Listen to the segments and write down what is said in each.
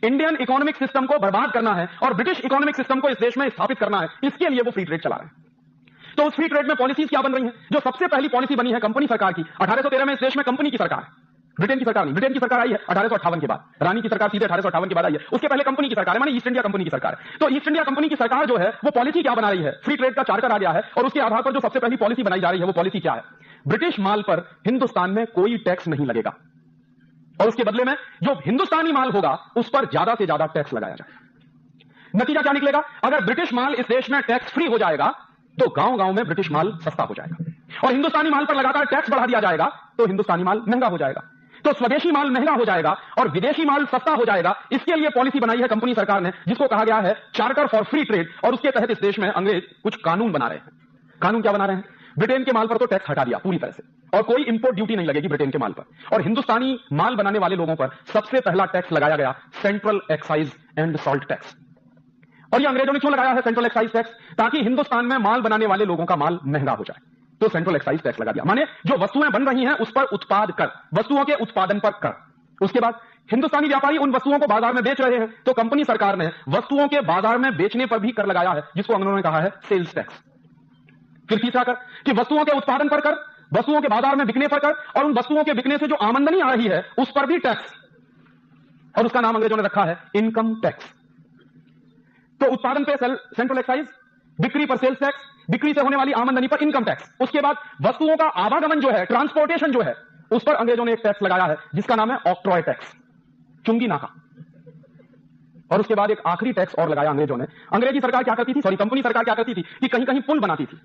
Indian economic system को बर्बाद करना है और ब्रिटिश इकोनॉमिक सिस्टम को इस देश में स्थापित करना है, इसके लिए वो फ्री ट्रेड चला रहे हैं। तो उस फ्री ट्रेड में पॉलिसीज क्या बन रही हैं? जो सबसे पहली पॉलिसी बनी है कंपनी सरकार की, 1813 में इस देश में कंपनी की सरकार है, ब्रिटेन की सरकार नहीं। ब्रिटेन की सरकार आई है 1858 के बाद, रानी की सरकार सीधे 1858 के बाद आई है। उसके पहले कंपनी की सरकार है, माने ईस्ट इंडिया कंपनी की सरकार है। तो ईस्ट इंडिया कंपनी की सरकार जो है वो पॉलिसी क्या बना रही है? फ्री ट्रेड का चार्टर आ गया है और उसके आधार पर जो सबसे पहली पॉलिसी बनाई जा रही है वो पॉलिसी क्या है? ब्रिटिश माल पर हिंदुस्तान में कोई टैक्स नहीं लगेगा और उसके बदले में जो हिंदुस्तानी माल होगा उस पर ज्यादा से ज्यादा टैक्स लगाया जाएगा। नतीजा क्या निकलेगा? अगर ब्रिटिश माल इस देश में टैक्स फ्री हो जाएगा तो गांव गांव में ब्रिटिश माल सस्ता हो जाएगा और हिंदुस्तानी माल पर लगातार टैक्स बढ़ा दिया जाएगा तो हिंदुस्तानी माल महंगा हो जाएगा। तो स्वदेशी माल महंगा हो जाएगा और विदेशी माल सस्ता हो जाएगा। इसके लिए पॉलिसी बनाई है कंपनी सरकार ने, जिसको कहा गया है चार्टर फॉर फ्री ट्रेड। और उसके तहत इस देश में अंग्रेज कुछ कानून बना रहे हैं। कानून क्या बना रहे हैं? ब्रिटेन के माल पर तो टैक्स हटा दिया पूरी तरह से और कोई इंपोर्ट ड्यूटी नहीं लगेगी ब्रिटेन के माल पर। और हिंदुस्तानी माल बनाने वाले लोगों पर सबसे पहला टैक्स लगाया गया central excise and salt tax. और ये अंग्रेजों ने क्यों लगाया है सेंट्रल एक्साइज टैक्स? ताकि हिंदुस्तान में माल बनाने वाले लोगों का माल महंगा हो जाए, तो सेंट्रल एक्साइज टैक्स लगा दिया। माने जो वस्तुएं बन रही हैं उस पर उत्पाद कर, वस्तुओं के उत्पादन पर कर। उसके बाद हिंदुस्तानी व्यापारी उन वस्तुओं को बाजार में बेच रहे हैं तो कंपनी सरकार ने वस्तुओं के बाजार में बेचने पर भी कर लगाया है, जिसको अंग्रेजों ने कहा है सेल्स टैक्स। फिर तीसरा कर कि वस्तुओं के उत्पादन पर कर, वस्तुओं के बाजार में बिकने पर कर और उन वस्तुओं के बिकने से जो आमदनी आ रही है उस पर भी टैक्स, और उसका नाम अंग्रेजों ने रखा है इनकम टैक्स। तो उत्पादन पे सेंट्रल एक्साइज, बिक्री पर सेल्स टैक्स, बिक्री से होने वाली आमदनी पर इनकम टैक्स। उसके बाद वस्तुओं का आवागमन जो है, ट्रांसपोर्टेशन जो है, उस पर अंग्रेजों ने एक टैक्स लगाया है जिसका नाम है ऑक्ट्रॉय टैक्स, चुंगी नाका। और उसके बाद एक आखिरी टैक्स और लगाया अंग्रेजों ने। अंग्रेजी सरकार क्या करती थी, कंपनी सरकार क्या करती थी कि कहीं कहीं पुल बनाती थी,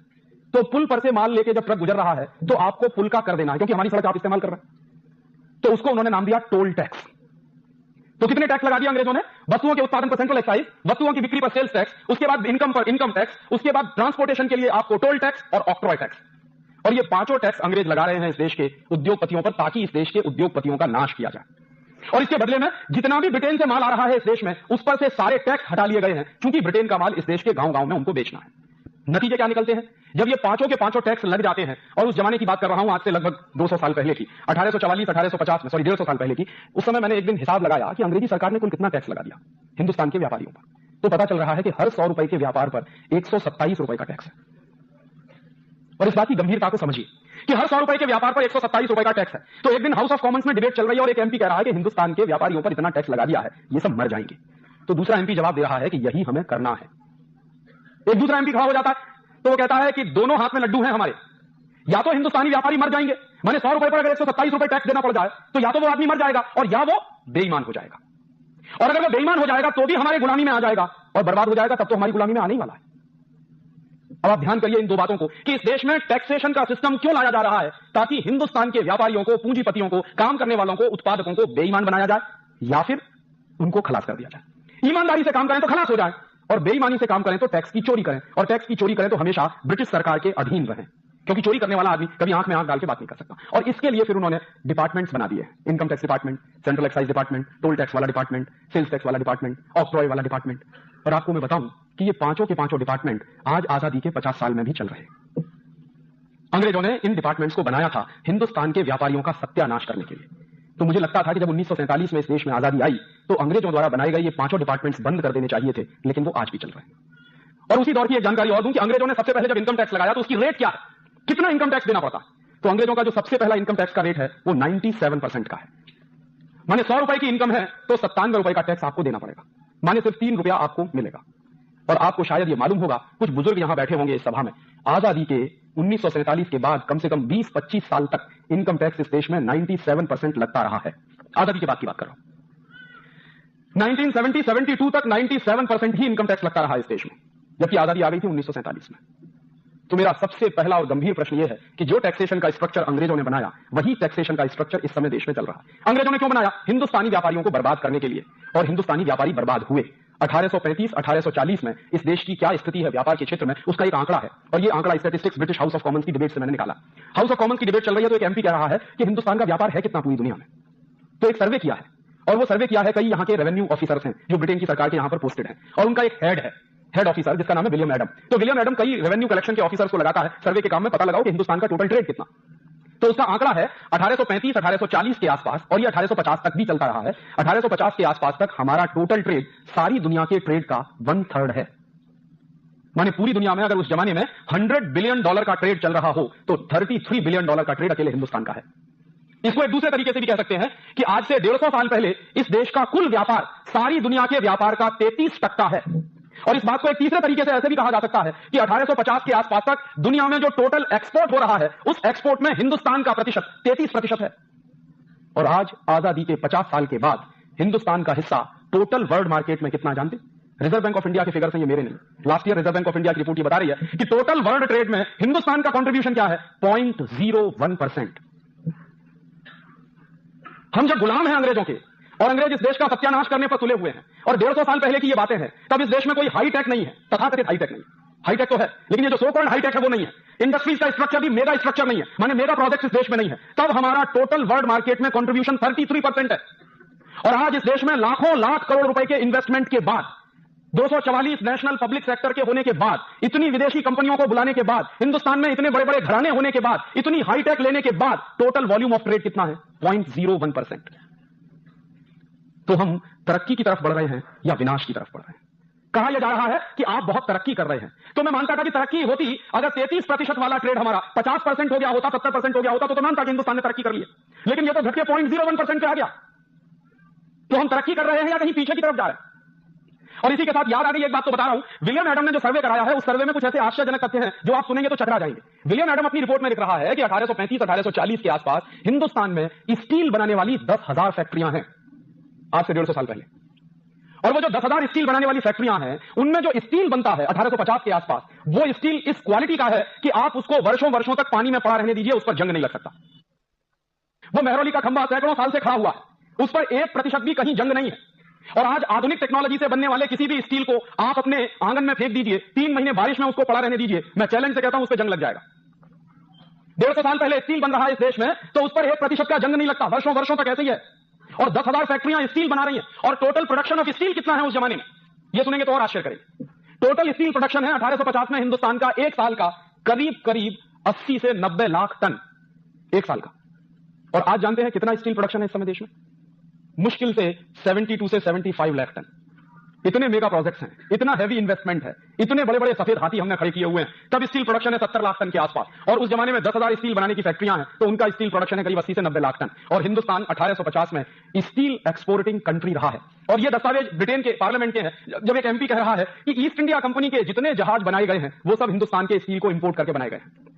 तो पुल पर से माल लेके जब ट्रक गुजर रहा है तो आपको पुल का कर देना है, क्योंकि हमारी सड़क आप इस्तेमाल कर रहे हैं। तो उसको उन्होंने नाम दिया टोल टैक्स। तो कितने टैक्स लगा दिया अंग्रेजों ने? वस्तुओं के उत्पादन पर सेंट्रल एक्साइज, वस्तुओं की बिक्री पर सेल्स टैक्स, उसके बाद इनकम पर इनकम टैक्स, उसके बाद ट्रांसपोर्टेशन के लिए आपको टोल टैक्स और ऑक्ट्रॉय टैक्स। और ये पांचों टैक्स अंग्रेज लगा रहे हैं इस देश के उद्योगपतियों पर, ताकि इस देश के उद्योगपतियों का नाश किया जाए। और इसके बदले में जितना भी ब्रिटेन से माल आ रहा है इस देश में, उस पर से सारे टैक्स हटा लिए गए हैं, क्योंकि ब्रिटेन का माल इस देश के गांव गांव में उनको बेचना है। नतीजे क्या निकलते हैं? जब ये पांचों के पांचों टैक्स लग जाते हैं, और उस जमाने की बात कर रहा हूं आज से लगभग 200 साल पहले की, 1840-1850 में, सॉरी 150 साल पहले की। उस समय मैंने एक दिन हिसाब लगाया कि अंग्रेजी सरकार ने कुल कितना टैक्स लगा दिया हिंदुस्तान के व्यापारियों पर। तो पता चल रहा है कि हर 100 रुपए के व्यापार पर 127 रुपए का टैक्स है। और इस बात की गंभीरता को समझिए कि हर 100 रुपए के व्यापार पर 127 रुपए का टैक्स है। तो एक दिन हाउस ऑफ कॉमन्स में डिबेट चल रही है और एक एमपी कह रहा है कि हिंदुस्तान के व्यापारियों पर इतना टैक्स लगा दिया है, ये सब मर जाएंगे। तो दूसरा एमपी जवाब दे रहा है कि यही हमें करना है। एक दूसरा एमपी खड़ा हो जाता है तो वो कहता है कि दोनों हाथ में लड्डू हैं हमारे, या तो हिंदुस्तानी व्यापारी मर जाएंगे, माने 100 रुपए पर अगर 127 रुपए टैक्स देना पड़ जाए तो या तो वो आदमी मर जाएगा और या वो बेईमान हो जाएगा। और अगर वो बेईमान हो जाएगा तो भी हमारे गुलामी में आ जाएगा, और बर्बाद हो जाएगा तब तो हमारी गुलामी में आने ही वाला है। अब आप ध्यान करिए इन दो बातों को कि इस देश में टैक्सेशन का सिस्टम क्यों लाया जा रहा है? ताकि हिंदुस्तान के व्यापारियों को, पूंजीपतियों को, काम करने वालों को, उत्पादकों को बेईमान बनाया जाए या फिर उनको खलास कर दिया जाए। ईमानदारी से काम करें तो खलास हो जाए और बेईमानी से काम करें तो टैक्स की चोरी करें, और टैक्स की चोरी करें तो हमेशा ब्रिटिश सरकार के अधीन रहें, क्योंकि चोरी करने वाला आदमी कभी आंख में आंख डाल के बात नहीं कर सकता। और इसके लिए फिर उन्होंने डिपार्टमेंट्स बना दिए, income tax department, central excise department, toll tax वाला डिपार्टमेंट, सेल्स टैक्स वाला डिपार्टमेंट, ऑक्ट्रॉय वाला डिपार्टमेंट। और आपको मैं बताऊं कि ये पांचों के पांचों डिपार्टमेंट आज आजादी के 50 साल में भी चल रहे हैं। अंग्रेजों ने इन डिपार्टमेंट्स को बनाया था हिंदुस्तान के व्यापारियों का सत्यानाश करने के लिए। तो मुझे लगता था कि जब 1947 में इस देश में आजादी आई तो अंग्रेजों द्वारा बनाए गए ये पांचों डिपार्टमेंट्स बंद कर देने चाहिए थे, लेकिन वो आज भी चल रहे हैं। और उसी दौर की एक जानकारी और दूं कि अंग्रेजों ने सबसे पहले जब इनकम टैक्स लगाया तो उसकी रेट क्या है, कितना इनकम टैक्स देना पड़ता? तो अंग्रेजों का जो सबसे पहला इनकम टैक्स का रेट है वो 97% का है। माने 100 रुपए की इनकम है तो 97 रुपए का टैक्स आपको देना पड़ेगा, माने सिर्फ 3 रुपया आपको मिलेगा। और आपको शायद ये मालूम होगा, कुछ बुजुर्ग यहां बैठे होंगे इस सभा में, आजादी के 1947 के बाद कम से कम 20-25 साल तक इनकम टैक्स इस देश में 97% लगता रहा है। आजादी के बाद की बात कर रहा हूं। 1970-72 तक 97% ही इनकम टैक्स लगता रहा इस देश में, जबकि आजादी आ गई थी 1947 में। तो मेरा सबसे पहला और गंभीर प्रश्न यह है कि जो टैक्सेशन का स्ट्रक्चर अंग्रेजों ने बनाया, वही टैक्सेशन का स्ट्रक्चर इस समय देश में चल रहा है। अंग्रेजों ने क्यों बनाया? हिंदुस्तानी व्यापारियों को बर्बाद करने के लिए, और हिंदुस्तानी व्यापारी बर्बाद हुए। 1835-1840 में इस देश की क्या स्थिति है व्यापार के क्षेत्र में, उसका एक आंकड़ा है, और ये आंकड़ा statistics British house of Commons की डिबेट से मैंने निकाला। हाउस ऑफ कॉमन्स की डिबेट चल रही है तो एक एमपी कह रहा है कि हिंदुस्तान का व्यापार है कितना पूरी दुनिया में। तो एक सर्वे किया है, और वो सर्वे किया है कई यहाँ के रेवेन्यू ऑफिसर्स हैं जो ब्रिटेन की सरकार के यहाँ पर पोस्टेड हैं, और उनका एक हेड ऑफिसर जिसका नाम है विलियम एडम। तो विलियम एडम कई रेवेन्यू कलेक्शन के ऑफिसर्स को लगाता है सर्वे के काम में, पता लगाओ कि हिंदुस्तान का टोटल ट्रेड कितना। तो उसका आंकड़ा है 1835 1840 के आसपास, और ये 1850 तक भी चलता रहा है। 1850 के आसपास तक हमारा टोटल ट्रेड सारी दुनिया के ट्रेड का 1/3 है। माने पूरी दुनिया में अगर उस जमाने में $100 बिलियन का ट्रेड चल रहा हो तो $33 बिलियन का ट्रेड अकेले हिंदुस्तान का है। इसको एक दूसरे तरीके से भी कह सकते हैं कि आज से 150 साल पहले इस देश का कुल व्यापार सारी दुनिया के व्यापार का 33% है। और इस बात को एक तीसरे तरीके से ऐसे भी कहा जा सकता है कि 1850 के आसपास तक दुनिया में जो टोटल एक्सपोर्ट हो रहा है उस एक्सपोर्ट में हिंदुस्तान का प्रतिशत 33% है। और आज आजादी के 50 साल के बाद हिंदुस्तान का हिस्सा टोटल वर्ल्ड मार्केट में कितना जानते? रिजर्व बैंक ऑफ इंडिया के फिगर से, ये मेरे नहीं, last year reserve bank of India की रिपोर्ट ये बता रही है कि टोटल वर्ल्ड ट्रेड में हिंदुस्तान का कंट्रीब्यूशन क्या है? 0.01%। हम जब गुलाम हैं अंग्रेजों के, और अंग्रेज इस देश का सत्यानाश करने पर तुले हुए हैं, और 150 साल पहले की ये बातें हैं, तब इस देश में कोई हाईटेक नहीं है, तथाकथित हाईटेक नहीं। हाईटेक तो है, लेकिन ये जो सो कॉल्ड हाईटेक है वो नहीं है। इंडस्ट्रीज का स्ट्रक्चर भी मेगा स्ट्रक्चर नहीं है, माने मेगा प्रोजेक्ट्स इस देश में नहीं है। तब हमारा टोटल वर्ल्ड मार्केट में कंट्रीब्यूशन 33% है। और आज इस देश में लाखों लाख करोड़ रुपए के इन्वेस्टमेंट के बाद, 244 नेशनल पब्लिक सेक्टर के होने के बाद, इतनी विदेशी कंपनियों को बुलाने के बाद, हिंदुस्तान में इतने बड़े बड़े घराने होने के बाद, इतनी हाईटेक लेने के बाद, टोटल वॉल्यूम ऑफ ट्रेड कितना है? 0.01%। तो हम तरक्की की तरफ बढ़ रहे हैं या विनाश की तरफ बढ़ रहे हैं? कहा यह जा रहा है कि आप बहुत तरक्की कर रहे हैं। तो मैं मानता था कि तरक्की होती, अगर 33% वाला ट्रेड हमारा 50% हो गया होता, 70% हो गया होता, तो मानता कि हिंदुस्तान ने तरक्की कर ली। लेकिन यह तो घट के 0.01% पे आ गया। तो हम तरक्की कर रहे हैं या कहीं पीछे की तरफ जा रहे हैं? और इसी के साथ याद आ गई एक बात तो बता रहा हूं, विलियम एडम ने जो सर्वे कराया है, उस सर्वे में कुछ ऐसे आश्चर्यजनक तथ्य हैं जो आप सुनेंगे तो चकरा जाएंगे। विलियम एडम अपनी रिपोर्ट में लिख रहा है कि 1835 1840 के आसपास हिंदुस्तान में स्टील बनाने वाली 10,000 फैक्ट्रियां हैं, आज से 150 साल पहले। और वो जो 10,000 स्टील बनाने वाली फैक्ट्रियां हैं, उनमें जो स्टील बनता है 1850 के आसपास, वो स्टील इस क्वालिटी का है कि आप उसको वर्षों वर्षों तक पानी में पड़ा रहने दीजिए, उस पर जंग नहीं लग सकता। वो मेहरौली का खंभा सैकड़ों साल से खड़ा हुआ है, उस पर 1% भी कहीं जंग नहीं है। और आज आधुनिक टेक्नोलॉजी से बनने वाले किसी भी स्टील को आप अपने आंगन में फेंक दीजिए, 3 महीने बारिश में उसको पड़ा रहने दीजिए, मैं चैलेंज से कहता हूं उस पर जंग लग जाएगा। 150 साल पहले स्टील बन रहा है इस देश में, तो उस पर 1% का जंग नहीं लगता, वर्षों वर्षों तक ऐसे ही है। और 10,000 फैक्ट्रियां स्टील बना रही हैं। और टोटल प्रोडक्शन ऑफ स्टील कितना है उस जमाने में, यह सुनेंगे तो और आश्चर्य करेंगे। टोटल स्टील प्रोडक्शन है 1850 में हिंदुस्तान का एक साल का करीब 80 से 90 लाख टन एक साल का। और आज जानते हैं कितना स्टील प्रोडक्शन है इस समय देश में? मुश्किल से 72 से 75 लाख टन। इतने मेगा प्रोजेक्ट्स हैं, इतना हैवी इन्वेस्टमेंट है, इतने बड़े बड़े सफेद हाथी हमने खड़े किए हुए हैं, तब स्टील प्रोडक्शन है 70 लाख टन के आसपास। और उस जमाने में 10,000 स्टील बनाने की फैक्ट्रियां हैं, तो उनका स्टील प्रोडक्शन है करीब 80 से 90 लाख टन। और हिंदुस्तान 1850 में स्टील एक्सपोर्टिंग कंट्री रहा है। और यह दस्तावेज ब्रिटेन के पार्लियामेंट के हैं, जब एक एमपी कह रहा है कि ईस्ट इंडिया कंपनी के जितने जहाज बनाए गए हैं वो सब हिंदुस्तान के स्टील को इंपोर्ट करके बनाए गए हैं।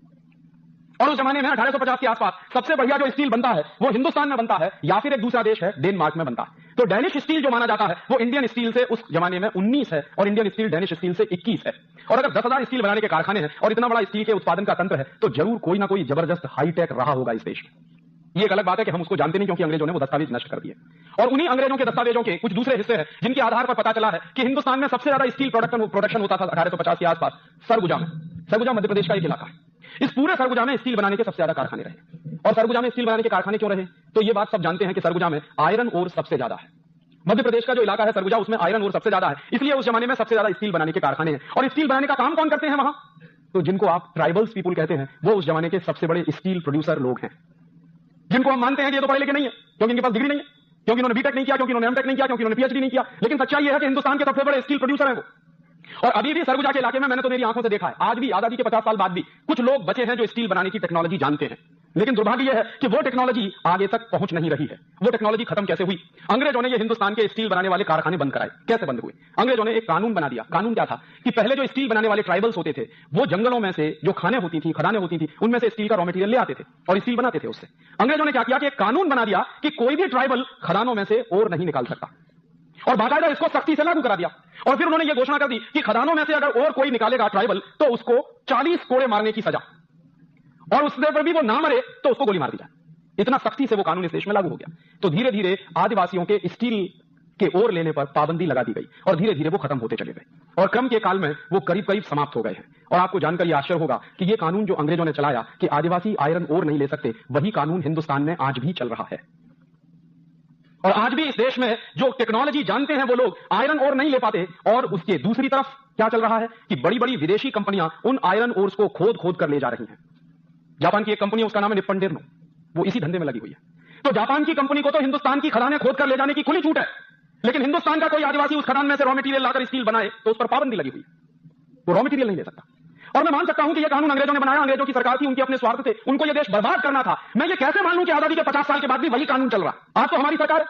और उस जमाने में 1850 के आसपास सबसे बढ़िया जो स्टील बनता है वो हिंदुस्तान में बनता है, या फिर एक दूसरा देश है डेनमार्क में बनता है। तो डेनिश स्टील जो माना जाता है वो इंडियन स्टील से उस जमाने में 19 है, और इंडियन स्टील डेनिश स्टील से 21 है। और अगर 10,000 स्टील बनाने के कारखाने हैं और इतना बड़ा स्टील के उत्पादन का तंत्र है, तो जरूर कोई ना कोई जबरदस्त हाईटेक रहा होगा इस देश में। ये एक अलग बात है कि हम उसको जानते नहीं, क्योंकि अंग्रेजों ने वो दस्तावेज नष्ट कर दिए। और उन्हीं अंग्रेजों के दस्तावेजों के कुछ दूसरे हिस्से हैं जिनके आधार पर पता चला है कि हिंदुस्तान में सबसे ज्यादा स्टील प्रोडक्शन होता था 1850 के आसपास सरगुजा में। सरगुजा मध्य प्रदेश का एक इलाका है। इस पूरे सरगुजा में स्टील बनाने के सबसे ज्यादा कारखाने रहे। और सरगुजा में स्टील बनाने के कारखाने क्यों रहे? तो ये बात सब जानते हैं कि सरगुजा में आयरन ओर सबसे ज्यादा है। मध्य प्रदेश का जो इलाका है सरगुजा, उसमें आयरन ओर सबसे ज्यादा है, इसलिए उस जमाने में सबसे ज्यादा स्टील बनाने के कारखाने हैं। और स्टील बनाने का काम कौन करते हैं वहां? तो जिनको आप ट्राइबल्स पीपुल कहते हैं, वो उस जमाने के सबसे बड़े स्टील प्रोड्यूसर लोग हैं, जिनको हम मानते हैं कि ये तो पढ़े लिखे नहीं है, क्योंकि इनके पास डिग्री नहीं है, क्योंकि इन्होंने बीटेक नहीं किया, क्योंकि इन्होंने एमटेक नहीं किया, क्योंकि इन्होंने पीएचडी नहीं किया। लेकिन सच्चाई यह है कि हिंदुस्तान के सबसे बड़े स्टील प्रोड्यूसर हैं वो। और अभी भी सरगुजा के इलाके में, मैंने तो मेरी आंखों से देखा है, आज भी आजादी के 50 साल बाद भी कुछ लोग बचे हैं जो स्टील बनाने की टेक्नोलॉजी जानते हैं। लेकिन दुर्भाग्य यह है कि वो टेक्नोलॉजी आगे तक पहुंच नहीं रही है। वो टेक्नोलॉजी खत्म कैसे हुई? अंग्रेजों ने ये हिंदुस्तान के स्टील बनाने वाले कारखाने बंद कराए। कैसे बंद हुए? अंग्रेजों ने एक कानून बना दिया। कानून क्या था कि पहले जो स्टील बनाने वाले ट्राइबल्स होते थे, वो जंगलों में से जो खाने होती थी, खदानें होती थी, उनमें से स्टील का रॉ मटेरियल ले आते थे और स्टील बनाते थे उससे। अंग्रेजों ने क्या किया कि एक कानून बना दिया कि कोई भी ट्राइबल खदानों में से और नहीं निकाल सकता, और बाकायदा इसको सख्ती से लागू करा दिया। और फिर उन्होंने ये घोषणा कर दी कि खदानों में से अगर और कोई निकालेगा ट्राइबल, तो उसको 40 कोड़े मारने की सजा, और उससे पर भी वो ना मरे तो उसको गोली मार दी जाए। इतना सख्ती से वो कानून इस देश में लागू हो गया। तो धीरे धीरे आदिवासियों के स्टील के ओर लेने पर पाबंदी लगा दी गई, और धीरे धीरे वो खत्म होते चले गए, और क्रम के काल में वो करीब करीब समाप्त हो गए हैं। और आपको जानकर यह आश्चर्य होगा कि ये कानून जो अंग्रेजों ने चलाया कि आदिवासी आयरन ओर नहीं ले सकते, वही कानून हिंदुस्तान में आज भी चल रहा है। और आज भी इस देश में जो टेक्नोलॉजी जानते हैं वो लोग आयरन ओर नहीं ले पाते। और उसके दूसरी तरफ क्या चल रहा है कि बड़ी बड़ी विदेशी कंपनियां उन आयरन ओर्स को खोद खोद कर ले जा रही हैं। जापान की एक कंपनी है, उसका नाम है निप्पन डेर्नो, वो इसी धंधे में लगी हुई है। तो जापान की कंपनी को तो हिंदुस्तान की खदानें खोद कर ले जाने की खुली छूट है, लेकिन हिंदुस्तान का कोई आदिवासी उस खदान में से रॉ मटेरियल लाकर स्टील बनाए तो उस पर पाबंदी लगी हुई है, वो रॉ मटेरियल नहीं ले सकता। और मैं मान सकता हूं कि यह कानून अंग्रेजों ने बनाया, अंग्रेजों की सरकार थी, उनके अपने स्वार्थ थे, उनको यह देश बर्बाद करना था। मैं ये कैसे मान लूं कि आजादी के 50 साल के बाद भी वही कानून चल रहा? आज तो हमारी सरकार है,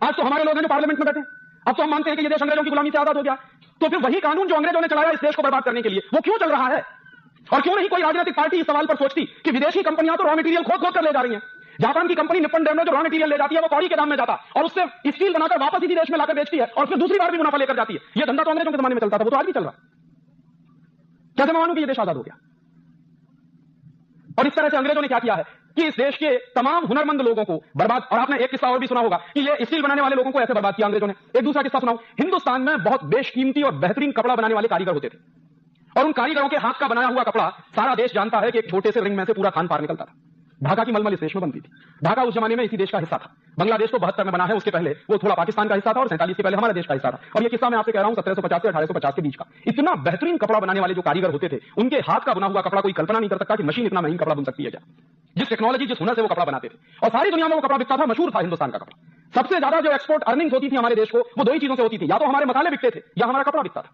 आज तो हमारे लोग हैं जो पार्लियामेंट में बैठे, अब तो हम मानते हैं कि यह देश अंग्रेजों की गुलामी से आजाद हो गया। तो फिर वही कानून जो अंग्रेजों ने चलाया इस देश को बर्बाद करने के लिए, वो क्यों चल रहा है? और क्यों नहीं कोई राजनीतिक पार्टी इस सवाल पर सोचती कि विदेशी कंपनियां तो रॉ मटेरियल खोद खोद कर ले जा रही हैं। जापान की कंपनी निप्पन डेर्नो जो रॉ मटेरियल ले जाती है वो कौड़ी के दाम में जाता और उससे स्टील बनाकर वापस इसी देश में लाकर बेचती है और फिर दूसरी बार भी मुनाफा लेकर जाती है। यह धंधा तो अंग्रेजों के जमाने में चलता था, वो तो आज भी चल रहा है। कैसे मैं मानूं कि यह देश आजाद हो गया? और इस तरह से अंग्रेजों ने क्या किया है कि इस देश के तमाम हुनरमंद लोगों को बर्बाद। और आपने एक किस्सा और भी सुना होगा कि ये स्टील बनाने वाले लोगों को ऐसे बर्बाद किया अंग्रेजों ने। एक दूसरा किस्सा सुनाऊं, हिंदुस्तान में बहुत बेशकीमती और बेहतरीन कपड़ा बनाने वाले कारीगर होते थे और उन कारीगरों के हाथ का बनाया हुआ कपड़ा सारा देश जानता है कि एक छोटे से रिंग में से पूरा खान पार निकलता था। ढाका की मलमल इस देश में बनती थी। ढाका उस जमाने में इसी देश का हिस्सा था। बांग्लादेश तो 72 में बना है, उसके पहले वो थोड़ा पाकिस्तान का हिस्सा था और 47 के पहले हमारे देश का हिस्सा था। और ये किस्सा मैं आपसे कह रहा हूं 1750 से 1850 के बीच का। इतना बेहतरीन कपड़ा बनाने वाले जो कारीगर होते थे, उनके हाथ का बना हुआ कपड़ा कोई कल्पना नहीं कर सकता कि मशीन इतना महंगा कपड़ा बुन सकती है क्या। जिस टेक्नोलॉजी, जिस हुनर से वो कपड़ा बनाते थे और सारी दुनिया में वो कपड़ा बिकता था, मशहूर था हिंदुस्तान का कपड़ा। सबसे ज्यादा जो एक्सपोर्ट अर्निंग्स होती थी हमारे देश को, वो दो ही चीजों से होती थी, या तो हमारे मसाले बिकते थे या हमारा कपड़ा बिकता था।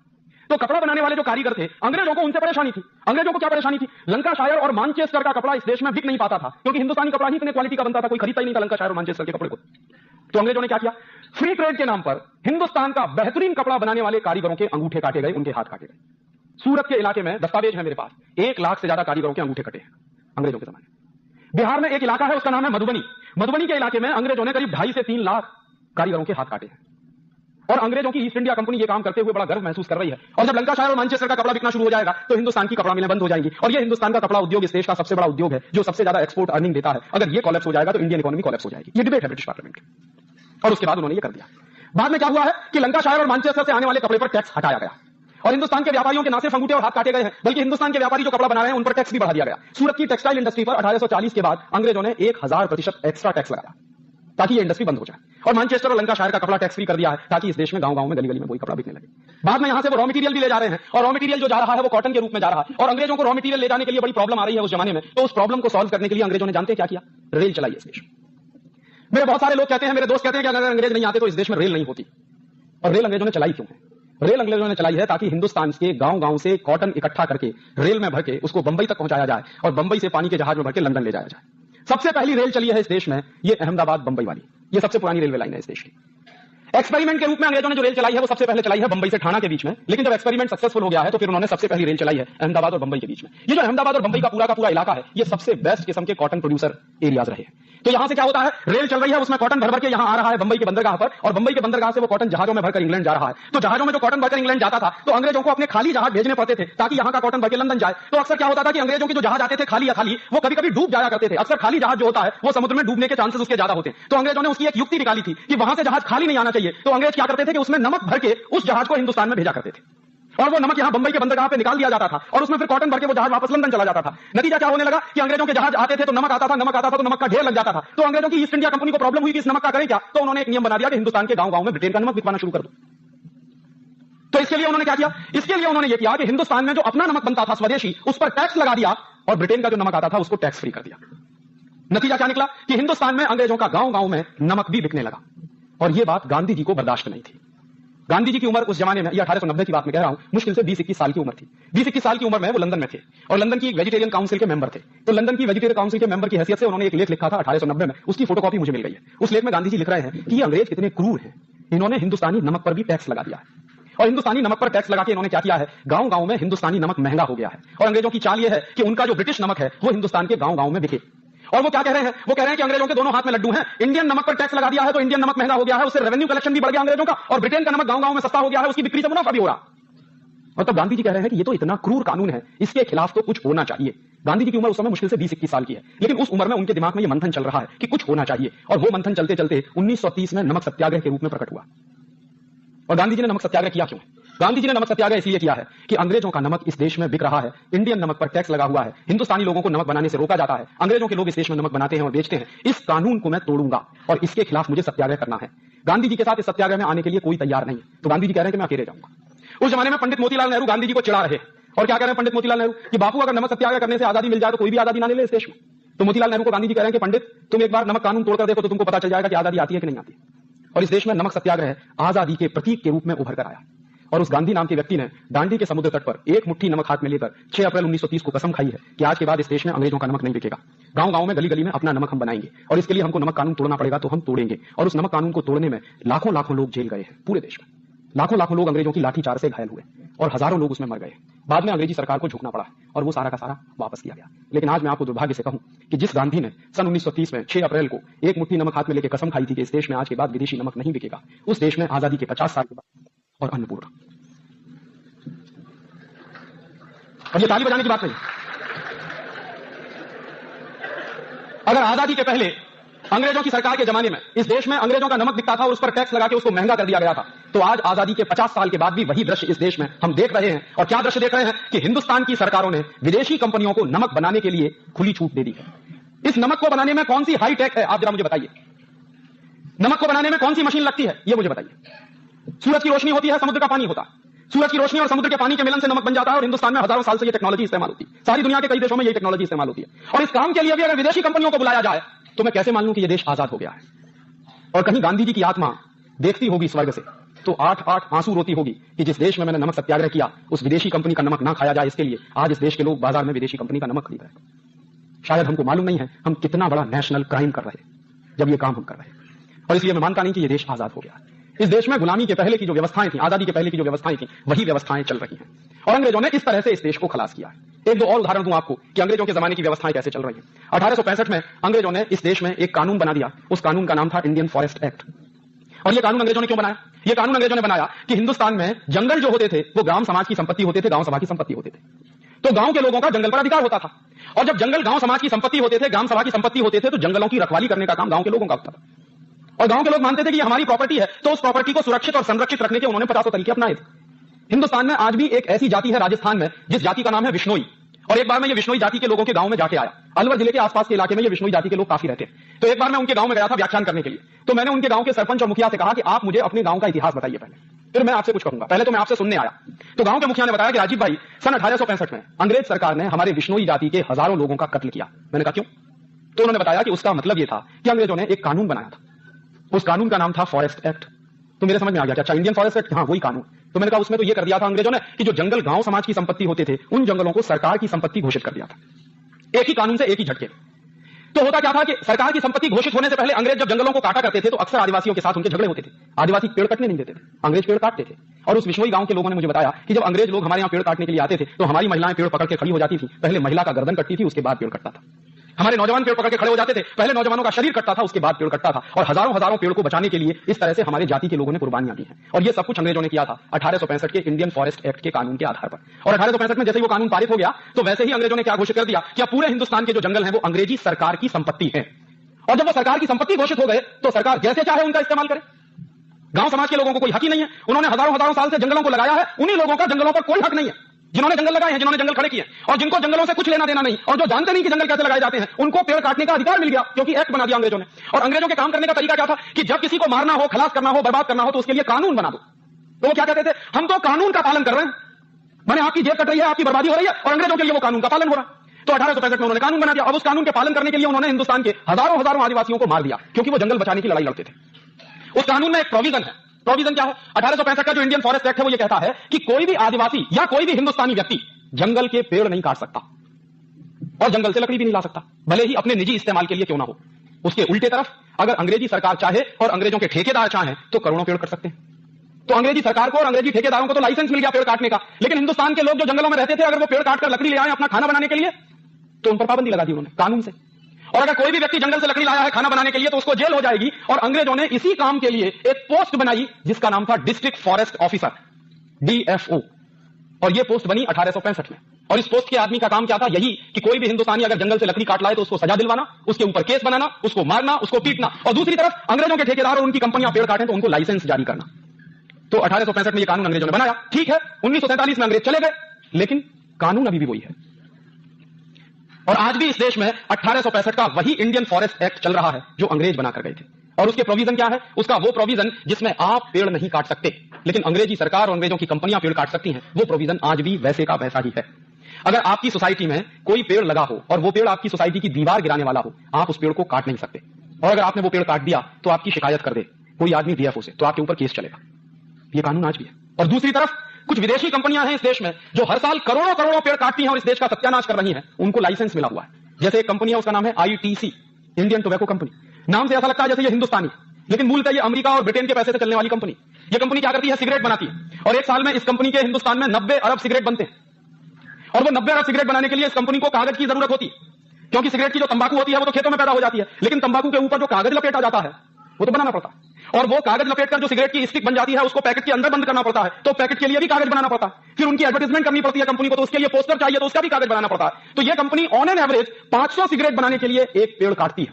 तो कपड़ा बनाने वाले जो कारीगर थे, अंग्रेजों को उनसे परेशानी थी। अंग्रेजों को क्या परेशानी थी? लंकाशायर और मानचेस्टर का कपड़ा इस देश में बिक नहीं पाता था, क्योंकि हिंदुस्तानी कपड़ा ही इतने क्वालिटी का बनता था, कोई खरीदता ही नहीं था लंकाशायर और मानचेस्टर के कपड़े को। तो अंग्रेजों ने क्या किया? फ्री ट्रेड के नाम पर हिंदुस्तान का बेहतरीन कपड़ा बनाने वाले कारीगरों के अंगूठे काटे गए, उनके हाथ काटे गए। सूरत के इलाके में दस्तावेज है मेरे पास, 1 लाख से ज्यादा कारीगरों के अंगूठे कटे हैं अंग्रेजों के जमाने। बिहार में एक इलाका है, उसका नाम है मधुबनी। मधुबनी के इलाके में अंग्रेजों ने करीब 2.5 से 3 लाख कारीगरों के हाथ काटे हैं। और अंग्रेजों की ईस्ट इंडिया कंपनी ये काम करते हुए बड़ा गर्व महसूस कर रही है। और जब लंकाशायर और मानचेस्टर का कपड़ा बिकना शुरू हो जाएगा तो हिंदुस्तान की कपड़ा मिलें बंद हो जाएंगी। और ये हिंदुस्तान का कपड़ा उद्योग इस देश का सबसे बड़ा उद्योग है, जो सबसे ज्यादा एक्सपोर्ट अर्निंग देता है। अगर ये कोलैप्स हो जाएगा तो इंडियन इकोनॉमी कोलैप्स हो जाएगी। ये डिबेट है ब्रिटिश पार्लियामेंट की। और उसके बाद उन्होंने ये कर दिया। बाद में क्या हुआ है कि लंकाशायर और मानचेस्टर से आने वाले कपड़े पर टैक्स हटाया गया और हिंदुस्तान के व्यापारियों के ना सिर्फ अंगूठे और हाथ काटे गए हैं, बल्कि हिंदुस्तान के व्यापारी जो कपड़ा बना रहे हैं उन पर टैक्स भी बढ़ा दिया गया। सूरत की टेक्सटाइल इंडस्ट्री पर 1840 के बाद अंग्रेजों ने 1000% एक्स्ट्रा टैक्स लगाया ताकि ये इंडस्ट्री बंद हो जाए। और मानचेस्टर और लंकाशायर का कपड़ा टैक्स फ्री कर दिया है ताकि इस देश में गांव-गांव में, गली-गली में वही कपड़ा बिकने लगे। बाद में यहां से वो रॉ मटेरियल भी ले जा रहे हैं और रॉ मटेरियल जो जा रहा है वो कॉटन के रूप में जा रहा है। और अंग्रेजों को रॉ मटेरियल ले जाने के लिए बड़ी प्रॉब्लम आ रही है उस जमाने में। तो उस प्रॉब्लम को सॉल्व करने के लिए अंग्रेजों ने जानते हैं क्या किया? रेल चलाई इस देश में। मेरे बहुत सारे लोग कहते हैं, मेरे दोस्त कहते हैं कि अगर अंग्रेज नहीं आते तो इस देश में रेल नहीं होती। और रेल अंग्रेजों ने चलाई क्यों है? रेल अंग्रेजों ने चलाई है ताकि हिंदुस्तान के गांव-गांव से कॉटन इकट्ठा करके रेल में भर के उसको बंबई तक पहुंचाया जाए और बंबई से पानी के जहाज में भर के लंदन ले जाया जाए। सबसे पहली रेल चली है इस देश में, ये अहमदाबाद बंबई वाली, ये सबसे पुरानी रेलवे लाइन है इस देश की। एक्सपेरिमेंट के रूप में अंग्रेजों ने जो रेल चलाई है वो सबसे पहले चलाई है बंबई से ठाणा के बीच में। लेकिन जब एक्सपेरिमेंट सक्सेसफुल हो गया है तो फिर उन्होंने सबसे पहली रेल चलाई है अहमदाबाद और बंबई के बीच में। ये जो अहमदाबाद और बंबई का पूरा इलाका है, ये सबसे बेस्ट किस्म के कॉटन प्रोड्यूसर एरियाज रहे। तो यहां से क्या होता है? रेल चल रही है, उसमें कॉटन भर भर के यहां आ रहा है बंबई के बंदरगाह पर, और बंबई के बंदरगाह से वो कॉटन जहाजों में भरकर इंग्लैंड जा रहा है। तो जहाजों में जो कॉटन भरकर इंग्लैंड जाता था तो अंग्रेजों को अपने खाली जहाज भेजने पड़ते थे ताकि यहां का कॉटन भर के लंदन जाए। तो अक्सर क्या होता था कि अंग्रेजों के जो जहाज आते थे खाली या खाली, वो कभी कभी डूब जाया करते थे। अक्सर खाली जहाज जो होता है वो समुद्र में डूबने के चांसेस उसके ज्यादा होते हैं। तो अंग्रेजों ने उसकी एक युक्ति निकाली थी कि वहां से जहाज खाली नहीं आना चाहिए। तो अंग्रेज क्या करते थे कि उसमें नमक भर के उस जहाज को हिंदुस्तान में भेजा करते थे और वो नमक यहां बंबई के बंदरगाह पे निकाल दिया जाता था और उसमें फिर कॉटन भर के वो जहाज वापस लंदन चला जाता था। नतीजा क्या होने लगा कि अंग्रेजों के जहाज आते थे तो नमक आता था तो नमक का ढेर लग जाता था। तो अंग्रेजों की ईस्ट इंडिया कंपनी को प्रॉब्लम हुई कि इस नमक का करें क्या? तो उन्होंने एक नियम बना दिया कि हिंदुस्तान के गांव-गांव में ब्रिटेन का नमक बिकवाना शुरू कर दो। तो इसके लिए उन्होंने क्या किया? इसके लिए उन्होंने ये किया कि हिंदुस्तान में जो अपना नमक बनता था स्वदेशी, उस पर टैक्स लगा दिया और ब्रिटेन का जो नमक आता था उसको टैक्स फ्री कर दिया। नतीजा क्या निकला कि हिंदुस्तान में अंग्रेजों का गांव-गांव में नमक भी बिकने लगा। और यह बात गांधी जी को बर्दाश्त नहीं थी। गांधी जी की उम्र उस जमाने में, ये 1890 की बात में कह रहा हूं, मुश्किल से 20-21 साल की उम्र थी। 20-21 साल की उम्र में वो लंदन में थे और लंदन की वेजिटेरियन काउंसिल के मेंबर थे। तो लंदन की वेजिटेरियन काउंसिल के मेंबर की हैसियत से उन्होंने एक लेख लिखा था 1890 में, उसकी फोटोकॉपी मुझे मिल गई है। उस लेख में गांधी जी लिख रहे हैं कि ये अंग्रेज कितने क्रूर हैं, इन्होंने हिंदुस्तानी नमक पर भी टैक्स लगा दिया है। और हिंदुस्तानी नमक पर टैक्स लगा के इन्होंने क्या किया है? गांव-गांव में हिंदुस्तानी नमक महंगा हो गया है। और अंग्रेजों की चाल यह है कि उनका जो ब्रिटिश नमक है वो हिंदुस्तान के गांव-गांव में बिके। और वो क्या कह रहे हैं? वो कह रहे हैं कि अंग्रेजों के दोनों हाथ में लड्डू हैं। इंडियन नमक पर टैक्स लगा दिया है तो इंडियन नमक महंगा हो गया है, उससे रेवेन्यू कलेक्शन भी बढ़ गया अंग्रेजों का, और ब्रिटेन का नमक गांव-गांव में सस्ता हो गया है, उसकी बिक्री से मुनाफा भी हो रहा। और तब गांधी जी कह रहे हैं कि ये तो इतना क्रूर कानून है, इसके खिलाफ तो कुछ होना चाहिए। गांधी जी की उम्र उस समय मुश्किल से 20-21 साल की है, लेकिन उस उम्र में उनके दिमाग में ये मंथन चल रहा है कि कुछ होना चाहिए। और वो मंथन चलते चलते 1930 में नमक सत्याग्रह के रूप में प्रकट हुआ। और गांधी जी ने नमक सत्याग्रह किया क्यों? गांधी जी ने नमक सत्याग्रह इसलिए किया है कि अंग्रेजों का नमक इस देश में बिक रहा है, इंडियन नमक पर टैक्स लगा हुआ है, हिंदुस्तानी लोगों को नमक बनाने से रोका जाता है, अंग्रेजों के लोग इस देश में नमक बनाते हैं और बेचते हैं। इस कानून को मैं तोड़ूंगा और इसके खिलाफ मुझे सत्याग्रह करना है। गांधी जी के साथ इस सत्याग्रह में आने के लिए कोई तैयार नहीं है, तो गांधी जी कह रहे हैं कि मैं अकेले जाऊंगा। उस जमाने में पंडित मोतीलाल नेहरू गांधी जी को चिढ़ा रहे और क्या कह रहे हैं पंडित मोतीलाल नेहरू कि बापू अगर नमक सत्याग्रह करने से आजादी मिल जाए तो कोई भी आजादी ना ले इस देश में। तो मोतीलाल नेहरू को गांधी जी कह रहे हैं कि पंडित तुम एक बार नमक कानून तोड़कर देखो तो तुमको पता चल जाएगा कि आजादी आती है कि नहीं आती। और इस देश में नमक सत्याग्रह आजादी के प्रतीक के रूप में उभर कर आया। और उस गांधी नाम के व्यक्ति ने दांडी के समुद्र तट पर एक मुट्ठी नमक हाथ में लेकर 6 अप्रैल 1930 को कसम खाई है कि आज के बाद इस देश में अंग्रेजों का नमक नहीं बिकेगा। गांव-गांव में, गली-गली में अपना नमक हम बनाएंगे और इसके लिए हमको नमक कानून तोड़ना पड़ेगा तो हम तोड़ेंगे। और उस नमक कानून को तोड़ने में लाखों-लाखों लोग जेल गए हैं पूरे देश में। लाखों-लाखों लोग अंग्रेजों की लाठीचार से घायल हुए और हजारों लोग उसमें मर गए। बाद में अंग्रेजी सरकार को झुकना पड़ा और वो सारा का सारा वापस किया गया। लेकिन आज मैं आपको दुर्भाग्य से कहूं कि जिस गांधी ने सन 1930 में 6 अप्रैल को एक मुट्ठी नमक हाथ में लेकर कसम खाई थी कि इस देश में आज के बाद विदेशी नमक नहीं बिकेगा, उस देश में आजादी के 50 साल के बाद और अन्नपूर्णा। और ये ताली बजाने की बात नहीं। अगर आजादी के पहले अंग्रेजों की सरकार के जमाने में इस देश में अंग्रेजों का नमक बिकता था और उस पर टैक्स लगा के उसको महंगा कर दिया गया था, तो आज आजादी के 50 साल के बाद भी वही दृश्य इस देश में हम देख रहे हैं। और क्या दृश्य देख रहे हैं कि हिंदुस्तान की सरकारों ने विदेशी कंपनियों को नमक बनाने के लिए खुली छूट दे दी है। इस नमक को बनाने में कौन सी हाई टेक है, आप जरा मुझे बताइए। नमक को बनाने में कौन सी मशीन लगती है, यह मुझे बताइए। सूरज की रोशनी होती है, समुद्र का पानी होता है। सूरज की रोशनी और समुद्र के पानी के मिलन से नमक बन जाता है और हिंदुस्तान में हजारों साल से यह टेक्नोलॉजी इस्तेमाल होती है। सारी दुनिया के कई देशों में यह टेक्नोलॉजी इस्तेमाल होती है। और इस काम के लिए भी अगर विदेशी कंपनियों को बुलाया जाए तो मैं कैसे मान लूं कि यह देश आजाद हो गया है। और कहीं गांधी जी की आत्मा देखती होगी स्वर्ग से तो 8-8 आंसू रोती होगी कि जिस देश में मैंने नमक सत्याग्रह किया उस विदेशी कंपनी का नमक ना खाया जाए, इसके लिए आज इस देश के लोग बाजार में विदेशी कंपनी का नमक खरीद रहे हैं। शायद हमको मालूम नहीं है हम कितना बड़ा नेशनल क्राइम कर रहे हैं जब ये काम हम कर रहे हैं। और इसलिए मैं मानता नहीं कि यह देश आजाद हो गया। इस देश में गुलामी के पहले की जो व्यवस्थाएं थी, आजादी के पहले की जो व्यवस्थाएं थी, वही व्यवस्थाएं चल रही हैं। और अंग्रेजों ने इस तरह से इस देश को खलास किया है। एक दो और उदाहरण दूं आपको कि अंग्रेजों के जमाने की व्यवस्थाएं कैसे चल रही हैं। 1865 में अंग्रेजों ने इस देश में एक कानून बना दिया। उस कानून का नाम था इंडियन फॉरेस्ट एक्ट। और यह कानून अंग्रेजों ने क्यों बनाया? यह कानून अंग्रेजों ने बनाया कि हिंदुस्तान में जंगल जो होते थे वो ग्राम समाज की संपत्ति होते थे, गांव सभा की संपत्ति होते थे। तो गांव के लोगों का जंगल पर अधिकार होता था। और जब जंगल गांव समाज की संपत्ति होते थे, ग्राम सभा की संपत्ति होते थे, तो जंगलों की रखवाली करने का काम गांव के लोगों का होता था। और गांव के लोग मानते थे कि ये हमारी प्रॉपर्टी है, तो उस प्रॉपर्टी को सुरक्षित और संरक्षित रखने के उन्होंने 50 तरीके अपनाए थे। हिंदुस्तान में आज भी एक ऐसी जाति है राजस्थान में जिस जाति का नाम है विश्नोई। और एक बार मैं ये विश्नोई जाति के लोगों के गांव में जाके आया। अलवर जिले के आसपास के इलाके में ये विश्नोई जाति के लोग काफी रहते हैं। तो एक बार मैं उनके गांव में गया था व्याख्यान करने के लिए। तो मैंने उनके गांव के सरपंच और मुखिया से कहा कि आप मुझे अपने गांव का इतिहास बताइए पहले, फिर मैं आपसे कुछ कहूंगा। पहले तो मैं आपसे सुनने आया। तो गांव के मुखिया ने बताया कि राजीव भाई, सन 1865 में अंग्रेज सरकार ने हमारे विश्नोई जाति के हजारों लोगों का कत्ल किया। मैंने कहा क्यों? तो उन्होंने बताया कि उसका मतलब यह था कि अंग्रेजों ने एक कानून बनाया था। उस कानून का नाम था फॉरेस्ट एक्ट। तो मेरे समझ में आ गया कि अच्छा इंडियन फॉरेस्ट एक्ट, हाँ वही कानून। तो मैंने कहा उसमें तो ये कर दिया था अंग्रेजों ने कि जो जंगल गांव समाज की संपत्ति होते थे उन जंगलों को सरकार की संपत्ति घोषित कर दिया था, एक ही कानून से एक ही झटके। तो होता क्या था कि सरकार की संपत्ति घोषित होने से पहले अंग्रेज जब जंगलों को काटा करते थे तो अक्सर आदिवासियों के साथ उनके झगड़े होते थे। आदिवासी पेड़ कटने नहीं देते थे, अंग्रेज पेड़ काटते थे। और उस विश्नोई गांव के लोगों ने मुझे बताया कि जब अंग्रेज लोग हमारे यहाँ पेड़ काटने के लिए आते थे तो हमारी महिलाएं पेड़ पकड़ के खड़ी हो जाती थी। पहले महिला का गर्दन कटती थी, उसके बाद पेड़ कटता था। हमारे नौजवान पेड़ पकड़ के खड़े हो जाते थे, पहले नौजवानों का शरीर कटता था, उसके बाद पेड़ कटता था। और हजारों हजारों पेड़ को बचाने के लिए इस तरह से हमारे जाति के लोगों ने कुर्बानियां दी हैं। और ये सब कुछ अंग्रेजों ने किया था 1865 के इंडियन फॉरेस्ट एक्ट के कानून के आधार पर। और 1865 में जैसे ही वो कानून पारित हो गया तो वैसे ही अंग्रेजों ने क्या घोषित कर दिया कि पूरे हिंदुस्तान के जो जंगल हैं वो अंग्रेजी सरकार की संपत्ति है। और जब वो सरकार की संपत्ति घोषित हो गए तो सरकार जैसे चाहे उनका इस्तेमाल करे। गांव समाज के लोगों को कोई हक ही नहीं है। उन्होंने हजारों हजारों साल से जंगलों को लगाया है, उन्हीं लोगों का जंगलों पर कोई हक नहीं है जिन्होंने जंगल लगाए हैं, जिन्होंने जंगल खड़े किए और जिनको जंगलों से कुछ लेना देना नहीं, और जो जानते नहीं कि जंगल कैसे लगाए जाते हैं उनको पेड़ काटने का अधिकार मिल गया क्योंकि एक्ट बना दिया अंग्रेजों ने। और अंग्रेजों के काम करने का तरीका क्या था कि जब किसी को मारना हो, खलास करना हो, बर्बाद करना हो तो उसके लिए कानून बना दो। तो वो क्या कहते थे, हम तो कानून का पालन कर रहे हैं, माने आपकी जेब कट रही है, आपकी बर्बादी हो रही है और अंग्रेजों के लिए वो कानून का पालन हो रहा है। तो 1865 में उन्होंने कानून बना दिया। अब उस कानून के पालन करने के लिए उन्होंने हिंदुस्तान के हजारों हजारों आदिवासियों को मार दिया क्योंकि वो जंगल बचाने की लड़ाई लड़ते थे। उस कानून में एक प्रोविजन है। प्रोविजन क्या है? 1865 का जो इंडियन फॉरेस्ट एक्ट है वो ये कहता है कि कोई भी आदिवासी या कोई भी हिंदुस्तानी व्यक्ति जंगल के पेड़ नहीं काट सकता और जंगल से लकड़ी भी नहीं ला सकता, भले ही अपने निजी इस्तेमाल के लिए क्यों ना हो। उसके उल्टे तरफ अगर अंग्रेजी सरकार चाहे और अंग्रेजों के ठेकेदार चाहें तो करोड़ों पेड़ कट सकते हैं। तो अंग्रेजी सरकार को और अंग्रेजी ठेकेदारों को तो लाइसेंस मिल गया पेड़ काटने का, लेकिन हिंदुस्तान के लोग जो जंगलों में रहते थे अगर वो पेड़ काटकर लकड़ी ले आए अपना खाना बनाने के लिए तो उन पर पाबंदी लगा दी उन्होंने कानून से। और अगर कोई भी व्यक्ति जंगल से लकड़ी लाया है खाना बनाने के लिए तो उसको जेल हो जाएगी। और अंग्रेजों ने इसी काम के लिए एक पोस्ट बनाई जिसका नाम था डिस्ट्रिक्ट फॉरेस्ट ऑफिसर, डीएफओ। और यह पोस्ट बनी 1865 में। और इस पोस्ट के आदमी का काम क्या था? यही कि कोई भी हिंदुस्तानी अगर जंगल से लकड़ी काट लाए तो उसको सजा दिलवाना, उसके ऊपर केस बनाना, उसको मारना, उसको पीटना। और दूसरी तरफ अंग्रेजों के ठेकेदार और उनकी कंपनियां पेड़ काटें तो उनको लाइसेंस जारी करना। तो 1865 में यह कानून अंग्रेजों ने बनाया। ठीक है, 1947 में अंग्रेज चले गए लेकिन कानून अभी भी वही है। और आज भी इस देश में 1865 का वही इंडियन फॉरेस्ट एक्ट चल रहा है जो अंग्रेज बनाकर गए थे। और उसके प्रोविजन क्या है? उसका वो प्रोविजन जिसमें आप पेड़ नहीं काट सकते, लेकिन अंग्रेजी सरकार और अंग्रेजों की कंपनियां पेड़ काट सकती हैं। वो प्रोविजन आज भी वैसे का वैसा ही है। अगर आपकी सोसाइटी में कोई पेड़ लगा हो और वो पेड़ आपकी सोसाइटी की दीवार गिराने वाला हो, आप उस पेड़ को काट नहीं सकते। और अगर आपने वो पेड़ काट दिया तो आपकी शिकायत कर दे कोई आदमी डीएफओ से, तो आपके ऊपर केस चलेगा। ये कानून आज भी है। और दूसरी तरफ कुछ विदेशी कंपनियां हैं इस देश में जो हर साल करोड़ों करोड़ों पेड़ काटती हैं और इस देश का सत्यानाश कर रही हैं। उनको लाइसेंस मिला हुआ है। जैसे एक कंपनी है, उसका नाम है आईटीसी, इंडियन टोबैको कंपनी। नाम से ऐसा लगता है जैसे ये हिंदुस्तानी, लेकिन मूलतः ये अमेरिका और ब्रिटेन के पैसे से चलने वाली कंपनी। ये कंपनी क्या करती है? सिगरेट बनाती है। और एक साल में इस कंपनी के हिंदुस्तान में 90 अरब सिगरेट बनते हैं। और वो 90 अरब सिगरेट बनाने के लिए इस कंपनी को कागज की जरूरत होती है, क्योंकि सिगरेट की जो तंबाकू होती है वो तो खेतों में पैदा हो जाती है, लेकिन तंबाकू के ऊपर जो कागज लपेटा जाता है वो तो बनाना पड़ता है। और वो कागज लपेटकर जो सिगरेट की स्टिक बन जाती है उसको पैकेट के अंदर बंद करना पड़ता है, तो पैकेट के लिए भी कागज बनाना पड़ता है। फिर उनकी एडवर्टाइजमेंट करनी पड़ती है कंपनी को, तो उसके लिए पोस्टर चाहिए, तो उसका भी कागज बनाना पड़ता है। तो ये company on an average 500 cigarette बनाने के लिए एक पेड़ काटती है।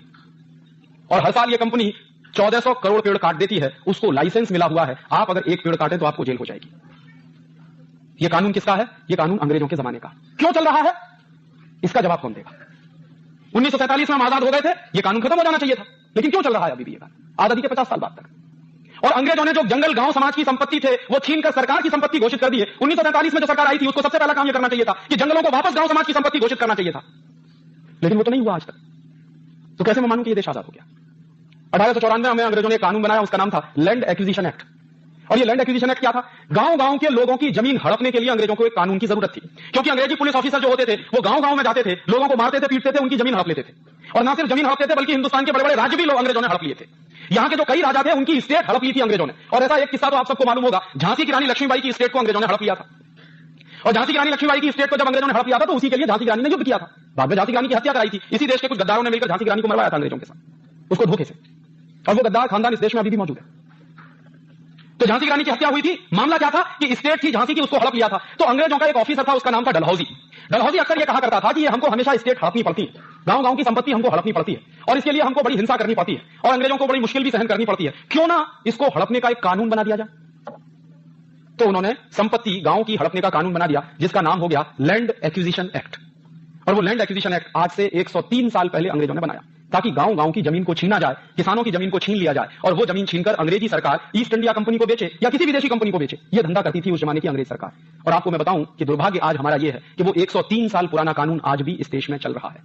और हर साल ये कंपनी 1400 करोड़ पेड़ काट देती है। उसको लाइसेंस मिला हुआ है। आप अगर एक पेड़ काटें तो आपको जेल हो जाएगी। ये कानून किसका है? ये कानून अंग्रेजों के जमाने का। क्यों चल रहा है? इसका जवाब कौन देगा? 1947 में हम आजाद हो गए थे, ये कानून खत्म हो जाना चाहिए था, लेकिन क्यों चल रहा है अभी भी ये कानून, आजादी के 50 साल बाद तक? और अंग्रेजों ने जो जंगल गांव समाज की संपत्ति थे वो छीनकर सरकार की संपत्ति घोषित कर दी है। 1947 में जो सरकार आई थी उसको सबसे पहला काम यह करना चाहिए था कि जंगलों को वापस गांव समाज की संपत्ति घोषित करना चाहिए था, लेकिन वो तो नहीं हुआ आज तक। तो कैसे मैं मानूं कि ये देश आजाद हो गया? 1894 में अंग्रेजों ने एक कानून बनाया, उसका नाम था लैंड एक्विजिशन एक्ट। और ये लैंड एक्विजिशन एक्ट क्या था? गांव-गांव के लोगों की जमीन हड़पने के लिए अंग्रेजों को एक कानून की जरूरत थी, क्योंकि अंग्रेजी पुलिस ऑफिसर जो होते थे वो गांव-गांव में जाते थे, लोगों को मारते थे, पीटते थे, उनकी जमीन हड़प लेते थे। और ना सिर्फ जमीन हड़पते थे बल्कि हिंदुस्तान के बड़े-बड़े राज्य भी लोग अंग्रेजों ने हड़प लिए थे। यहां के जो कई राजा थे उनकी स्टेट हड़प ली थी अंग्रेजों ने। और ऐसा एक किस्सा तो आप सबको मालूम होगा, झांसी की रानी लक्ष्मीबाई की स्टेट को अंग्रेजों ने हड़प लिया था। और झांसी की रानी लक्ष्मीबाई की स्टेट को जब अंग्रेजों ने हड़प लिया था तो उसी के लिए झांसी की रानी ने युद्ध किया था। बाद में झांसी की रानी की हत्या कराई थी। इसी देश के कुछ गद्दारों ने मिलकर झांसी की रानी को मरवाया था अंग्रेजों के साथ, उसको धोखे से। और वो गद्दार खानदान इस देश में अभी भी मौजूद है। तो झांसी की रानी की हत्या हुई थी। मामला क्या था कि स्टेट थी झांसी की, उसको हड़प लिया था। तो अंग्रेजों का एक ऑफिसर था, उसका नाम था डलहौजी। डलहौजी अक्सर ये कहा करता था कि ये हमको हमेशा स्टेट हड़पनी पड़ती है, गांव-गांव की संपत्ति हमको हड़पनी पड़ती है, और इसके लिए हमको बड़ी हिंसा करनी पड़ती है और अंग्रेजों को बड़ी मुश्किल भी सहन करनी पड़ती है। क्यों ना इसको हड़पने का एक कानून बना दिया जाए? तो उन्होंने संपत्ति गांव की हड़पने का कानून बना दिया, जिसका नाम हो गया लैंड एक्विजिशन एक्ट। और वो लैंड एक्विजिशन एक्ट आज से 103 साल पहले अंग्रेजों ने बनाया, ताकि गांव-गांव की जमीन को छीना जाए, किसानों की जमीन को छीन लिया जाए, और वो जमीन छीनकर अंग्रेजी सरकार ईस्ट इंडिया कंपनी को बेचे या किसी विदेशी कंपनी को बेचे। ये धंधा करती थी उस जमाने की अंग्रेज सरकार। और आपको मैं बताऊं कि दुर्भाग्य आज हमारा ये है कि वो 103 साल पुराना कानून आज भी इस देश में चल रहा है।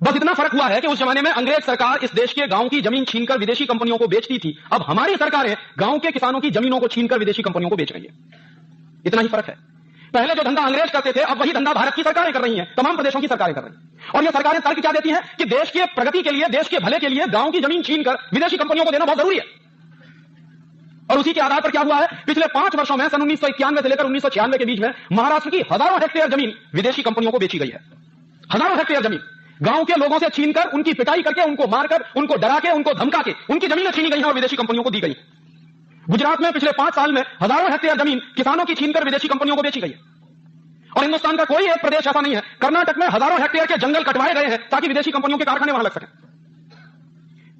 बस इतना फर्क हुआ है कि उस जमाने में अंग्रेज सरकार इस देश के गांव की जमीन छीनकर विदेशी कंपनियों को बेचती थी। अब हमारी सरकारें गांव के किसानों की जमीनों को छीनकर विदेशी कंपनियों को बेच रही है। इतना ही फर्क है। पहले जो धंधा अंग्रेज करते थे, अब वही धंधा भारत की सरकारें कर रही हैं, तमाम प्रदेशों की सरकारें कर रही हैं। और ये सरकारें तर्क क्या देती हैं कि देश के प्रगति के लिए, देश के भले के लिए गांव की जमीन छीनकर विदेशी कंपनियों को देना बहुत जरूरी है। और उसी के आधार पर क्या हुआ है, पिछले 5 वर्षों में सन 1991 से लेकर 1996 के बीच में महाराष्ट्र की हजारों हेक्टेयर जमीन विदेशी कंपनियों को बेची गई है। हजारों हेक्टेयर जमीन गांव के लोगों से छीनकर, उनकी पिटाई करके, उनको मारकर, उनको डरा के, उनको धमका के उनकी जमीनें छीनी गई हैं और विदेशी कंपनियों को दी गई। गुजरात में पिछले 5 साल में हजारों हेक्टेयर जमीन किसानों की छीनकर विदेशी कंपनियों को बेची गई है। और हिंदुस्तान का कोई एक प्रदेश ऐसा नहीं है, कर्नाटक में हजारों हेक्टेयर के जंगल कटवाए गए हैं ताकि विदेशी कंपनियों के कारखाने वहां लग सकें।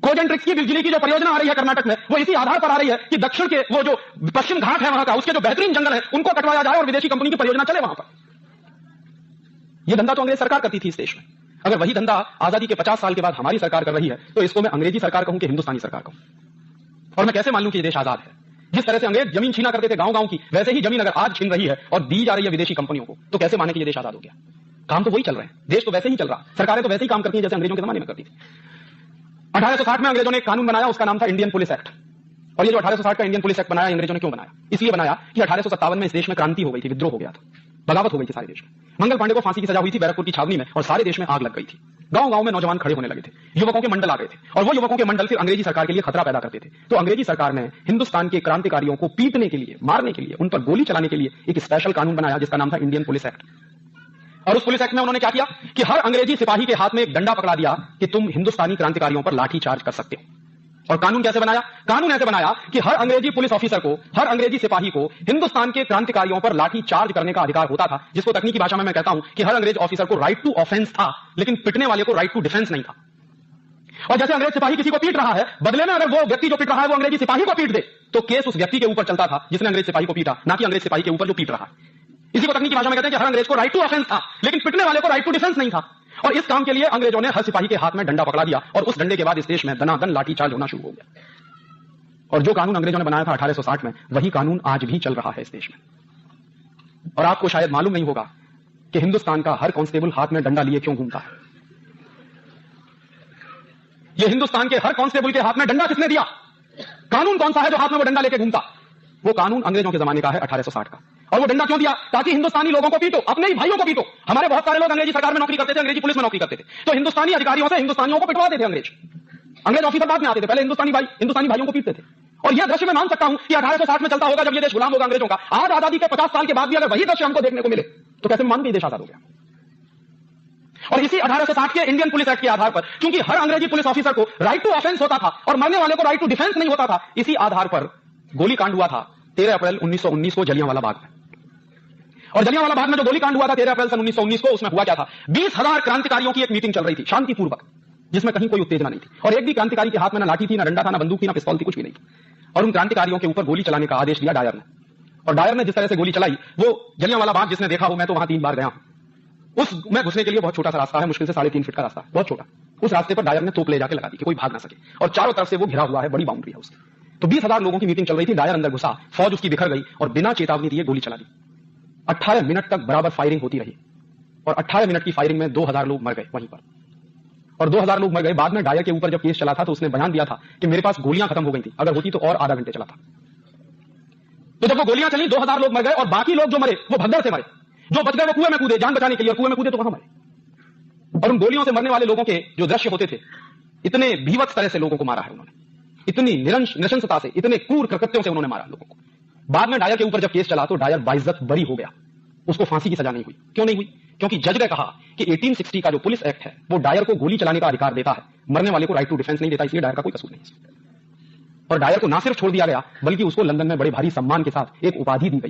कोजेंट्रिक्स की बिजली की जो परियोजना आ रही है कर्नाटक में, वो इसी आधार पर आ रही है कि दक्षिण के वो जो पश्चिम घाट है वहां का, उसके जो बेहतरीन जंगल है उनको कटवाया जाए और विदेशी कंपनी की परियोजना चले वहां पर। यह धंधा तो अंग्रेज सरकार करती थी इस देश में। अगर वही धंधा आजादी के 50 साल के बाद हमारी सरकार कर रही है तो इसको मैं अंग्रेजी सरकार कहूं कि हिंदुस्तानी सरकार कहूं? और मैं कैसे मान लूं कि यह देश आजाद है? जिस तरह से अंग्रेज जमीन छीना करते थे गांव-गांव की, वैसे ही जमीन अगर आज छीन रही है और दी जा रही है विदेशी कंपनियों को, तो कैसे माने कि यह देश आजाद हो गया? काम तो वही चल रहे हैं, देश तो वैसे ही चल रहा, सरकारें तो वैसे ही काम करती हैं जैसे अंग्रेजों के जमाने में करती थी। 1860 में अंग्रेजों ने एक कानून बनाया, उसका नाम था इंडियन पुलिस एक्ट। और ये जो 1860 का इंडियन पुलिस एक्ट बनाया, अंग्रेजों ने क्यों बनाया? इसलिए बनाया कि 1857 में इस देश में क्रांति हो गई थी, विद्रोह हो गया था, बगावत हो गई थी सारे देश में। मंगल पांडे को फांसी की सजा हुई थी बैरकपुर की छावनी में और सारे देश में आग लग गई थी। गांव-गांव में नौजवान खड़े होने लगे थे, युवकों के मंडल आ गए थे और वो युवकों के मंडल फिर अंग्रेजी सरकार के लिए खतरा पैदा करते थे। तो अंग्रेजी सरकार ने हिंदुस्तान के क्रांतिकारियों को पीटने के लिए, मारने के लिए, उन पर गोली चलाने के लिए एक स्पेशल कानून बनाया जिसका नाम था इंडियन पुलिस एक्ट। और उस पुलिस एक्ट में उन्होंने क्या किया कि हर अंग्रेजी सिपाही के हाथ में एक डंडा पकड़ा दिया कि तुम हिंदुस्तानी क्रांतिकारियों पर लाठी चार्ज कर सकते हो। और कानून कैसे बनाया? कानून ऐसे बनाया कि हर अंग्रेजी पुलिस ऑफिसर को, हर अंग्रेजी सिपाही को हिंदुस्तान के क्रांतिकारियों पर लाठी चार्ज करने का अधिकार होता था, जिसको तकनीकी भाषा में मैं कहता हूं कि हर अंग्रेज ऑफिसर को राइट टू ऑफेंस था, लेकिन पिटने वाले को राइट टू डिफेंस नहीं था। और जैसे अंग्रेज सिपाही किसी को पीट रहा है, बदले में अगर वो व्यक्ति जो पीट रहा है वो अंग्रेजी सिपाही को पीट दे, तो केस उस व्यक्ति के ऊपर चलता था जिसने अंग्रेज सिपाही को पीटा, ना कि अंग्रेज सिपाही के ऊपर जो पीट रहा है। इसी को तकनीकी भाषा में कहते हैं कि हर अंग्रेज को राइट टू ऑफेंस था, लेकिन पिटने वाले को राइट टू डिफेंस नहीं था। और इस काम के लिए अंग्रेजों ने हर सिपाही के हाथ में डंडा पकड़ा दिया और उस डंडे के बाद इस देश में दनादन लाठीचार्ज होना शुरू हो गया। और जो कानून अंग्रेजों ने बनाया था 1860 में, वही कानून आज भी चल रहा है इस देश में। और आपको शायद मालूम नहीं होगा कि हिंदुस्तान का हर कांस्टेबल हाथ में डंडा लिए क्यों घूमता है। यह हिंदुस्तान के हर कांस्टेबल के हाथ में डंडा किसने दिया? कानून कौन सा है जो हाथ में वो डंडा लेके घूमता? वो कानून अंग्रेजों के जमाने का है, 1860 का। और वो डंडा क्यों दिया? ताकि हिंदुस्तानी लोगों को पीटो, अपने ही भाइयों को पीटो। हमारे बहुत सारे लोग अंग्रेजी सरकार में नौकरी करते थे, अंग्रेजी पुलिस में नौकरी करते थे, तो हिंदुस्तानी अधिकारियों से हिंदुस्तानियों को पिटवाते थे। अंग्रेज ऑफिसर बाद में आते थे, पहले हिंदुस्तानी भाइयों को पीटते थे। और यह दृश्य मैं मान सकता हूं कि 1860 में चलता होगा जब यह देश गुलाम होगा अंग्रेजों का। आज आजादी के 50 साल के बाद भी अगर वही दृश्य हमको देखने को मिले तो कैसे मान के देश आजाद हो गया? और इसी 1860 के इंडियन पुलिस एक्ट के आधार पर, क्योंकि हर अंग्रेजी पुलिस ऑफिसर को राइट टू ऑफेंस होता था और मरने वाले को राइट टू डिफेंस नहीं होता था, इसी आधार पर गोलीकांड हुआ था 13 अप्रैल 1919 को जलियांवाला बाग में। और जलियांवाला बाग में जो गोलीकांड हुआ था 13 अप्रैल 1919 को, उसमें हुआ क्या था? 20,000 क्रांतिकारियों की एक मीटिंग चल रही थी शांतिपूर्वक, जिसमें कहीं कोई उत्तेजना नहीं थी। और एक भी क्रांतिकारी के हाथ में ना लाठी थी, ना डंडा था, ना बंदूक थी, ना पिस्तौल थी, कुछ भी नहीं थी। और उन क्रांतिकारियों के ऊपर गोली चलाने का आदेश दिया डायर ने। और डायर ने जिस तरह से गोली चलाई, वो जलियांवाला बाग जिसने देखा हो, मैं तो वहां 3 बार गया हूं, उसमें घुसने के लिए बहुत छोटा सा रास्ता है, मुश्किल से 3.5 फीट का रास्ता, बहुत छोटा। उस रास्ते पर डायर ने तोप ले जाके लगा दी कि कोई भाग ना सके, और चारों तरफ से वो घिरा हुआ है, बड़ी बाउंड्री है उसकी। तो 20,000 लोगों की मीटिंग चल रही थी, डायर अंदर घुसा, फौज उसकी बिखर गई और बिना चेतावनी दिए गोली चला दी। 18 मिनट तक बराबर फायरिंग होती रही और 18 मिनट की फायरिंग में 2,000 लोग मर गए वहीं पर। और 2,000 लोग मर गए। बाद में डायर के ऊपर जब केस चला था तो उसने बयान दिया था कि मेरे पास गोलियां खत्म हो गई थी, अगर होती तो और आधा घंटे चला था। तो जब वो गोलियां चली 2,000 लोग मर गए और बाकी लोग जो मरे वो भगदड़ से मरे, जो बच गए वो कुएं में कूदे जान बचाने के लिए, कुएं में कूदे तो वहां मरे। और उन गोलियों से मरने वाले लोगों के जो दृश्य होते थे, इतने भीवत्स तरह से लोगों को मारा है उन्होंने, इतनी नृशंसता से, इतने क्रूर कृत्यों से उन्होंने मारा लोगों को। बाद में डायर के ऊपर जब केस चला तो डायर बाइज्जत बरी हो गया, उसको फांसी की सजा नहीं हुई। क्यों नहीं हुई? क्योंकि जज ने कहा कि 1860 का जो पुलिस एक्ट है वो डायर को गोली चलाने का अधिकार देता है, मरने वाले को राइट टू डिफेंस नहीं देता, इसलिए डायर का कोई कसूर नहीं। और डायर को ना सिर्फ छोड़ दिया गया बल्कि उसको लंदन में बड़े भारी सम्मान के साथ एक उपाधि दी गई।